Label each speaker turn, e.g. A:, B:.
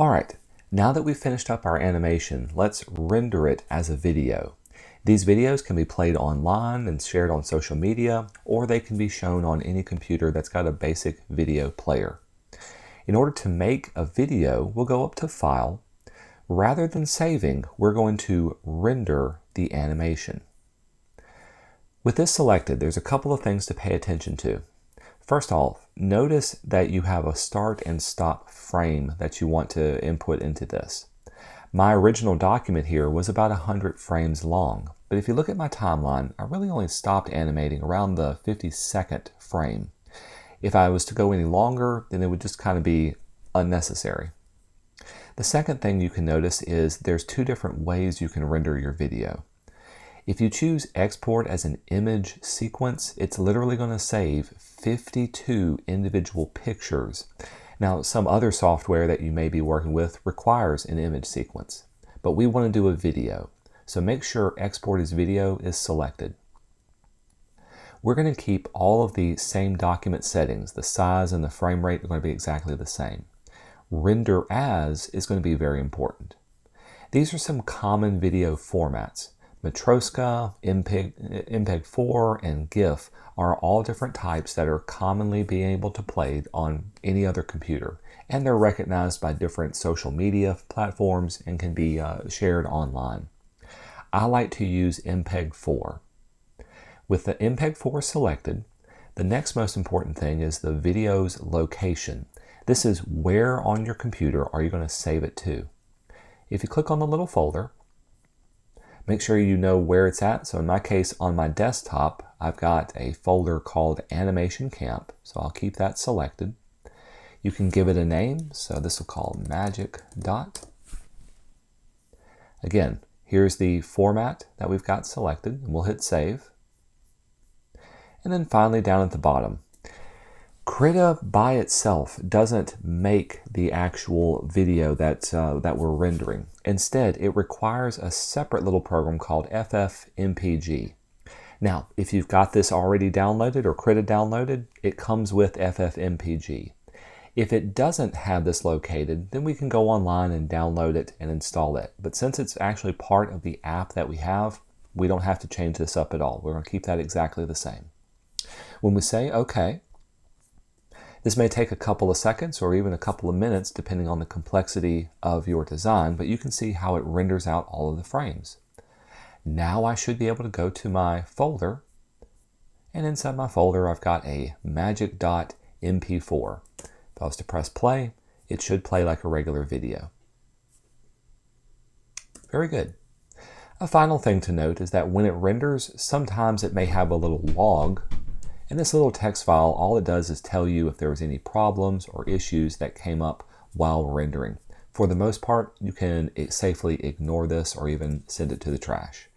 A: All right, now that we've finished up our animation, let's render it as a video. These videos can be played online and shared on social media, or they can be shown on any computer that's got a basic video player. In order to make a video, we'll go up to File. Rather than saving, we're going to render the animation. With this selected, there's a couple of things to pay attention to. First off, notice that you have a start and stop frame that you want to input into this. My original document here was about 100 frames long, but if you look at my timeline, I really only stopped animating around the 52nd frame. If I was to go any longer, then it would just kind of be unnecessary. The second thing you can notice is there's two different ways you can render your video. If you choose export as an image sequence, it's literally going to save 52 individual pictures. Now, some other software that you may be working with requires an image sequence, but we want to do a video. So make sure export as video is selected. We're going to keep all of the same document settings. The size and the frame rate are going to be exactly the same. Render as is going to be very important. These are some common video formats. Matroska, MPEG-4, and GIF are all different types that are commonly being able to play on any other computer, and they're recognized by different social media platforms and can be shared online. I like to use MPEG-4. With the MPEG-4 selected, the next most important thing is the video's location. This is where on your computer are you going to save it to. If you click on the little folder, make sure you know where it's at. So in my case, on my desktop, I've got a folder called Animation Camp. So I'll keep that selected. You can give it a name. So this will call Magic Dot. Again, here's the format that we've got selected. And we'll hit Save. And then finally down at the bottom, Krita by itself doesn't make the actual video that we're rendering. Instead, it requires a separate little program called FFmpeg. Now, if you've got this already downloaded or Krita downloaded, it comes with FFmpeg. If it doesn't have this located, then we can go online and download it and install it. But since it's actually part of the app that we have, we don't have to change this up at all. We're going to keep that exactly the same. When we say OK, this may take a couple of seconds or even a couple of minutes depending on the complexity of your design, but you can see how it renders out all of the frames. Now I should be able to go to my folder, and inside my folder I've got a magic.mp4. If I was to press play, it should play like a regular video. Very good. A final thing to note is that when it renders, sometimes it may have a little log. And this little text file, all it does is tell you if there was any problems or issues that came up while rendering. For the most part, you can safely ignore this or even send it to the trash.